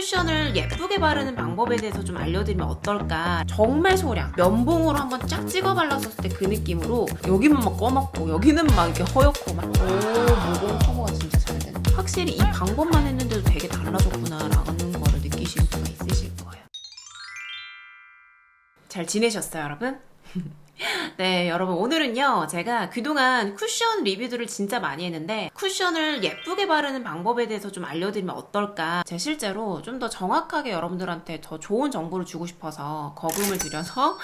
쿠션을 예쁘게 바르는 방법에 대해서 좀 알려드리면 어떨까. 정말 소량 면봉으로 한번 쫙 찍어 발랐었을 때 그 느낌으로 여기는 막 꺼먹고 여기는 막 이렇게 허옇고 막 모공 커버가 진짜 잘 되는. 확실히 이 방법만 했는데도 되게 달라졌구나 라는 거를 느끼실 수가 있으실 거예요. 잘 지내셨어요, 여러분? 네, 여러분 오늘은요 제가 그동안 쿠션 리뷰들을 진짜 많이 했는데 쿠션을 예쁘게 바르는 방법에 대해서 좀 알려드리면 어떨까. 제가 실제로 좀 더 정확하게 여러분들한테 더 좋은 정보를 주고 싶어서 거금을 들여서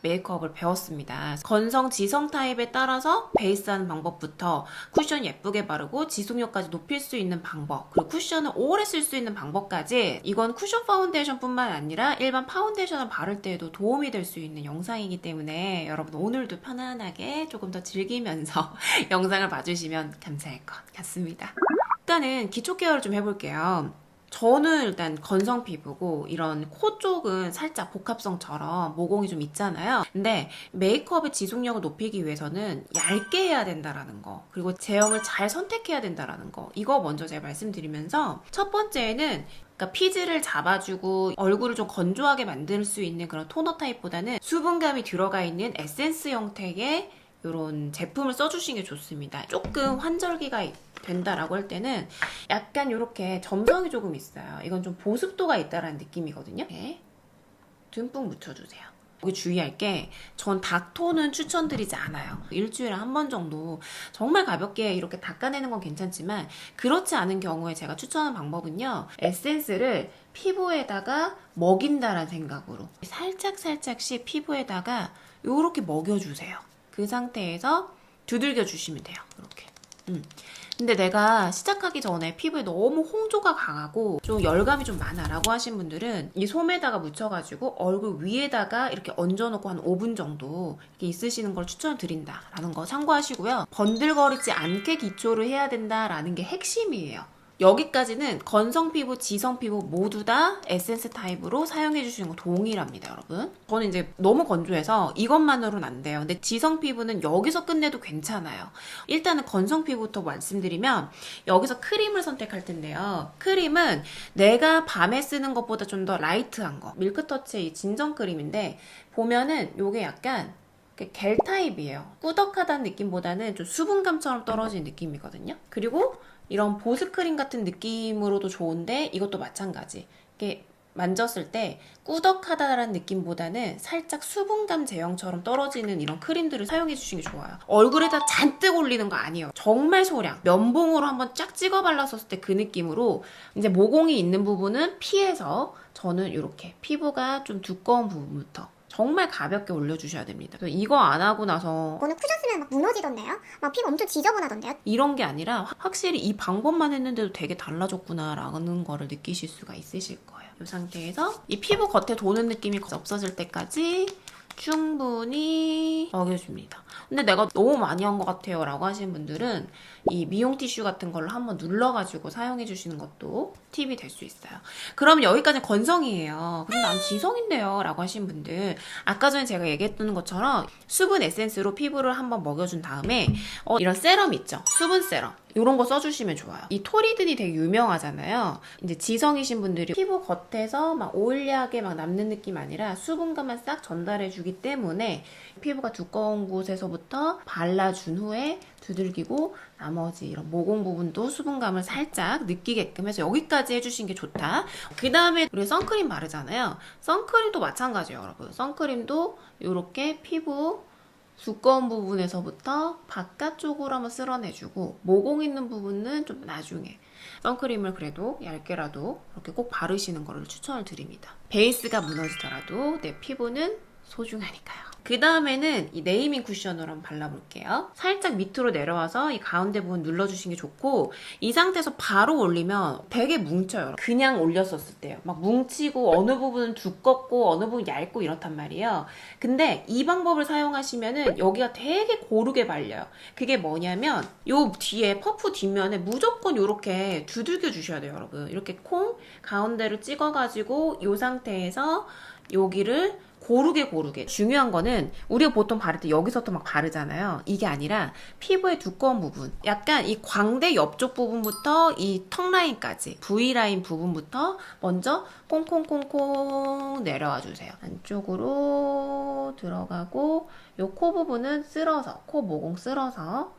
메이크업을 배웠습니다. 건성, 지성 타입에 따라서 베이스하는 방법부터 쿠션 예쁘게 바르고 지속력까지 높일 수 있는 방법, 그리고 쿠션을 오래 쓸 수 있는 방법까지, 이건 쿠션 파운데이션 뿐만 아니라 일반 파운데이션을 바를 때에도 도움이 될 수 있는 영상이기 때문에 여러분 오늘도 편안하게 조금 더 즐기면서 영상을 봐주시면 감사할 것 같습니다. 일단은 기초 케어를 좀 해볼게요. 저는 일단 건성 피부고 이런 코 쪽은 살짝 복합성처럼 모공이 좀 있잖아요. 근데 메이크업의 지속력을 높이기 위해서는 얇게 해야 된다라는 거, 그리고 제형을 잘 선택해야 된다라는 거, 이거 먼저 제가 말씀드리면서, 첫 번째는 그러니까 피지를 잡아주고 얼굴을 좀 건조하게 만들 수 있는 그런 토너 타입보다는 수분감이 들어가 있는 에센스 형태의 이런 제품을 써주시는 게 좋습니다. 조금 환절기가 된다라고 할 때는 약간 이렇게 점성이 조금 있어요. 이건 좀 보습도가 있다라는 느낌이거든요. 네. 듬뿍 묻혀주세요. 여기 주의할 게, 전 닥톤은 추천드리지 않아요. 일주일에 한 번 정도 정말 가볍게 이렇게 닦아내는 건 괜찮지만, 그렇지 않은 경우에 제가 추천하는 방법은요, 에센스를 피부에다가 먹인다라는 생각으로 살짝씩 피부에다가 이렇게 먹여주세요. 그 상태에서 두들겨 주시면 돼요. 이렇게. 근데 내가 시작하기 전에 피부에 너무 홍조가 강하고 좀 열감이 좀 많아 라고 하신 분들은 이 솜에다가 묻혀가지고 얼굴 위에다가 이렇게 얹어놓고 한 5분 정도 이렇게 있으시는 걸 추천드린다 라는 거 참고하시고요. 번들거리지 않게 기초를 해야 된다라는 게 핵심이에요. 여기까지는 건성 피부, 지성 피부 모두 다 에센스 타입으로 사용해 주시는 거 동일합니다, 여러분. 저는 이제 너무 건조해서 이것만으로는 안 돼요. 근데 지성 피부는 여기서 끝내도 괜찮아요. 일단은 건성 피부부터 말씀드리면, 여기서 크림을 선택할 텐데요. 크림은 내가 밤에 쓰는 것보다 좀 더 라이트한 거, 밀크터치의 이 진정 크림인데, 보면은 요게 약간 겔 타입이에요. 꾸덕하다는 느낌보다는 좀 수분감처럼 떨어지는 느낌이거든요. 그리고 이런 보습크림 같은 느낌으로도 좋은데, 이것도 마찬가지. 이게 만졌을 때 꾸덕하다라는 느낌보다는 살짝 수분감 제형처럼 떨어지는 이런 크림들을 사용해 주시는 게 좋아요. 얼굴에다 잔뜩 올리는 거 아니에요. 정말 소량 면봉으로 한번 쫙 찍어 발랐었을 때 그 느낌으로, 이제 모공이 있는 부분은 피해서 저는 이렇게 피부가 좀 두꺼운 부분부터 정말 가볍게 올려주셔야 됩니다. 이거 안 하고 나서 오늘 쿠션 쓰면 막 무너지던데요? 막 피부 엄청 지저분하던데요? 이런 게 아니라 확실히 이 방법만 했는데도 되게 달라졌구나 라는 거를 느끼실 수가 있으실 거예요. 이 상태에서 이 피부 겉에 도는 느낌이 없어질 때까지 충분히 먹여줍니다. 근데 내가 너무 많이 한 것 같아요 라고 하시는 분들은 이 미용 티슈 같은 걸로 한번 눌러가지고 사용해 주시는 것도 팁이 될 수 있어요. 그럼 여기까지 건성이에요. 근데 난 지성인데요 라고 하시는 분들, 아까 전에 제가 얘기했던 것처럼 수분 에센스로 피부를 한번 먹여준 다음에 이런 세럼 있죠? 수분 세럼, 이런 거 써주시면 좋아요. 이 토리든이 되게 유명하잖아요. 이제 지성이신 분들이 피부 겉에서 막 오일리하게 막 남는 느낌 아니라 수분감만 싹 전달해주기 때문에 피부가 두꺼운 곳에서부터 발라준 후에 두들기고 나머지 이런 모공 부분도 수분감을 살짝 느끼게끔 해서 여기까지 해주신 게 좋다. 그 다음에 우리 선크림 바르잖아요. 선크림도 마찬가지예요, 여러분. 선크림도 이렇게 피부 두꺼운 부분에서부터 바깥쪽으로 한번 쓸어내주고, 모공 있는 부분은 좀 나중에, 선크림을 그래도 얇게라도 이렇게 꼭 바르시는 거를 추천을 드립니다. 베이스가 무너지더라도 내 피부는 소중하니까요. 그 다음에는 이 네이밍 쿠션으로 한번 발라볼게요. 살짝 밑으로 내려와서 이 가운데 부분 눌러주시는 게 좋고, 이 상태에서 바로 올리면 되게 뭉쳐요. 그냥 올렸었을 때요. 막 뭉치고 어느 부분은 두껍고 어느 부분 얇고 이렇단 말이에요. 근데 이 방법을 사용하시면은 여기가 되게 고르게 발려요. 그게 뭐냐면 요 뒤에 퍼프 뒷면에 무조건 이렇게 두들겨 주셔야 돼요, 여러분. 이렇게 콩 가운데로 찍어가지고 이 상태에서 여기를 고르게. 중요한 거는 우리가 보통 바를 때 여기서부터 막 바르잖아요. 이게 아니라 피부의 두꺼운 부분, 약간 이 광대 옆쪽 부분부터 이 턱 라인까지, V라인 부분부터 먼저 콩콩콩콩 내려와 주세요. 안쪽으로 들어가고 요 코 부분은 쓸어서, 코 모공 쓸어서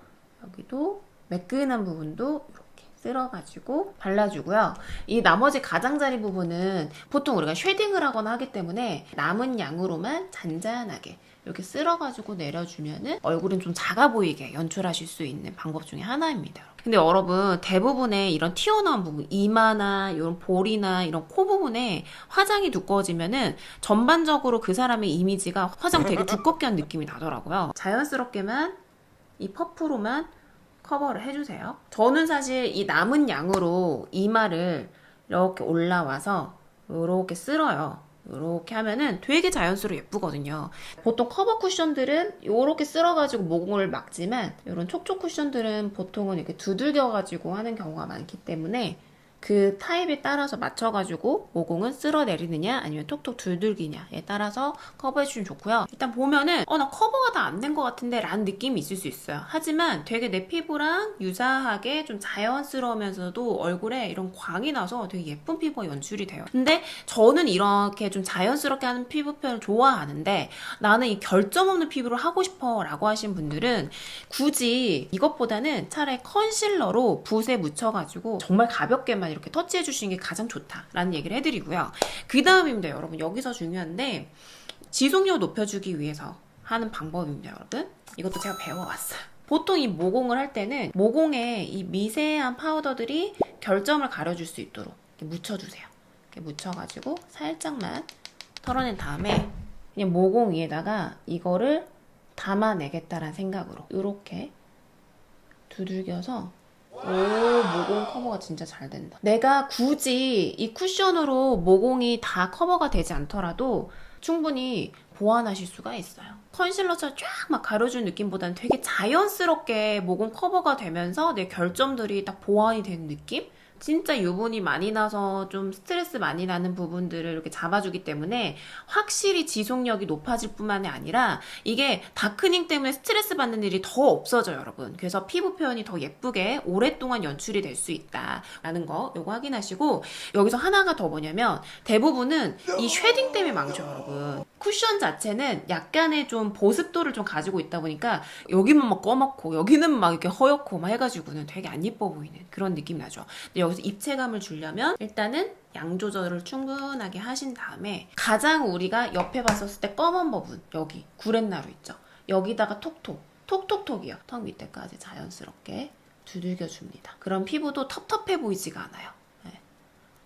여기도 매끈한 부분도 이렇게 쓸어가지고 발라주고요. 이 나머지 가장자리 부분은 보통 우리가 쉐딩을 하거나 하기 때문에 남은 양으로만 잔잔하게 이렇게 쓸어가지고 내려주면은 얼굴은 좀 작아 보이게 연출하실 수 있는 방법 중에 하나입니다. 근데 여러분 대부분의 이런 튀어나온 부분, 이마나 이런 볼이나 이런 코 부분에 화장이 두꺼워지면은 전반적으로 그 사람의 이미지가 화장 되게 두껍게 한 느낌이 나더라고요. 자연스럽게만 이 퍼프로만 커버를 해주세요. 저는 사실 이 남은 양으로 이마를 이렇게 올라와서 이렇게 쓸어요. 이렇게 하면은 되게 자연스러워 예쁘거든요. 보통 커버 쿠션들은 이렇게 쓸어가지고 모공을 막지만 이런 촉촉 쿠션들은 보통은 이렇게 두들겨가지고 하는 경우가 많기 때문에 그 타입에 따라서 맞춰가지고 모공은 쓸어내리느냐 아니면 톡톡 두들기냐에 따라서 커버해주시면 좋고요. 일단 보면은 나 커버가 다 안 된 것 같은데 라는 느낌이 있을 수 있어요. 하지만 되게 내 피부랑 유사하게 좀 자연스러우면서도 얼굴에 이런 광이 나서 되게 예쁜 피부가 연출이 돼요. 근데 저는 이렇게 좀 자연스럽게 하는 피부 표현을 좋아하는데 나는 이 결점 없는 피부를 하고 싶어 라고 하신 분들은 굳이 이것보다는 차라리 컨실러로 붓에 묻혀가지고 정말 가볍게만 이렇게 터치해 주시는 게 가장 좋다라는 얘기를 해드리고요. 그 다음입니다, 여러분. 여기서 중요한데 지속력 높여주기 위해서 하는 방법입니다, 여러분. 이것도 제가 배워왔어요. 보통 이 모공을 할 때는 모공에 이 미세한 파우더들이 결점을 가려줄 수 있도록 이렇게 묻혀주세요. 이렇게 묻혀가지고 살짝만 털어낸 다음에 그냥 모공 위에다가 이거를 담아내겠다라는 생각으로 이렇게 두들겨서 모공 커버가 진짜 잘 된다. 내가 굳이 이 쿠션으로 모공이 다 커버가 되지 않더라도 충분히 보완하실 수가 있어요. 컨실러처럼 쫙 막 가려준 느낌보다는 되게 자연스럽게 모공 커버가 되면서 내 결점들이 딱 보완이 되는 느낌? 진짜 유분이 많이 나서 좀 스트레스 많이 나는 부분들을 이렇게 잡아주기 때문에 확실히 지속력이 높아질 뿐만이 아니라 이게 다크닝 때문에 스트레스 받는 일이 더 없어져요, 여러분. 그래서 피부 표현이 더 예쁘게 오랫동안 연출이 될 수 있다라는 거 요거 확인하시고 여기서 하나가 더 뭐냐면 대부분은 이 쉐딩 때문에 망쳐, 여러분. 쿠션 자체는 약간의 좀 보습도를 좀 가지고 있다 보니까 여기만 막 검었고 여기는 막 이렇게 허옇고 막 해가지고는 되게 안 예뻐 보이는 그런 느낌 나죠. 근데 여기서 입체감을 주려면 일단은 양 조절을 충분하게 하신 다음에 가장 우리가 옆에 봤었을 때 검은 부분 여기 구렛나루 있죠. 여기다가 톡톡이요. 턱 밑에까지 자연스럽게 두들겨줍니다. 그럼 피부도 텁텁해 보이지가 않아요.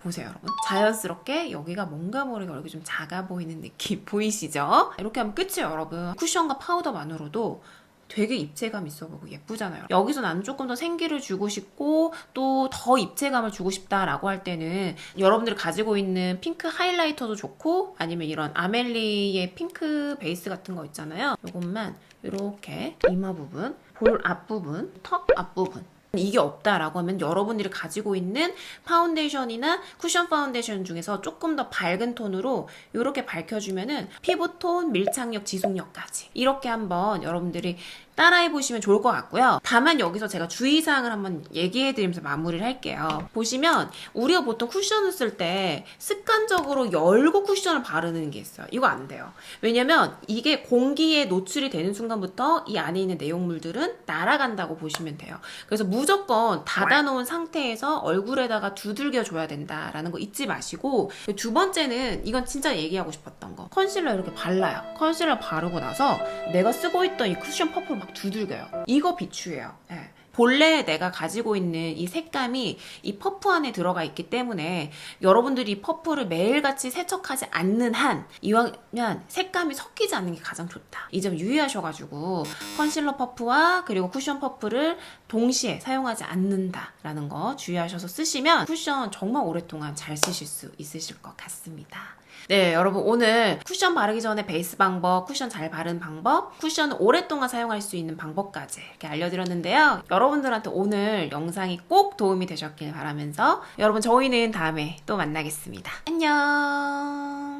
보세요, 여러분. 자연스럽게 여기가 뭔가 모르게 얼굴이 좀 작아 보이는 느낌 보이시죠? 이렇게 하면 끝이에요, 여러분. 쿠션과 파우더만으로도 되게 입체감 있어 보이고 예쁘잖아요. 여기서 나는 조금 더 생기를 주고 싶고 또 더 입체감을 주고 싶다라고 할 때는 여러분들이 가지고 있는 핑크 하이라이터도 좋고 아니면 이런 아멜리의 핑크 베이스 같은 거 있잖아요. 이것만 이렇게 이마 부분, 볼 앞부분, 턱 앞부분 이게 없다라고 하면 여러분들이 가지고 있는 파운데이션이나 쿠션 파운데이션 중에서 조금 더 밝은 톤으로 이렇게 밝혀주면은 피부톤, 밀착력, 지속력까지 이렇게 한번 여러분들이 따라해보시면 좋을 것 같고요. 다만 여기서 제가 주의사항을 한번 얘기해드리면서 마무리를 할게요. 보시면 우리가 보통 쿠션을 쓸 때 습관적으로 열고 쿠션을 바르는 게 있어요. 이거 안 돼요. 왜냐면 이게 공기에 노출이 되는 순간부터 이 안에 있는 내용물들은 날아간다고 보시면 돼요. 그래서 무조건 닫아놓은 상태에서 얼굴에다가 두들겨줘야 된다라는 거 잊지 마시고 두 번째는 이건 진짜 얘기하고 싶었던 거. 컨실러 이렇게 발라요. 컨실러 바르고 나서 내가 쓰고 있던 이 쿠션 퍼프를 막 두들겨요. 이거 비추예요. 네. 본래 내가 가지고 있는 이 색감이 이 퍼프 안에 들어가 있기 때문에 여러분들이 이 퍼프를 매일같이 세척하지 않는 한 이왕이면 색감이 섞이지 않는 게 가장 좋다. 이 점 유의하셔가지고 컨실러 퍼프와 그리고 쿠션 퍼프를 동시에 사용하지 않는다라는 거 주의하셔서 쓰시면 쿠션 정말 오랫동안 잘 쓰실 수 있으실 것 같습니다. 네, 여러분 오늘 쿠션 바르기 전에 베이스 방법, 쿠션 잘 바르는 방법, 쿠션을 오랫동안 사용할 수 있는 방법까지 이렇게 알려드렸는데요. 여러분들한테 오늘 영상이 꼭 도움이 되셨길 바라면서 여러분 저희는 다음에 또 만나겠습니다. 안녕.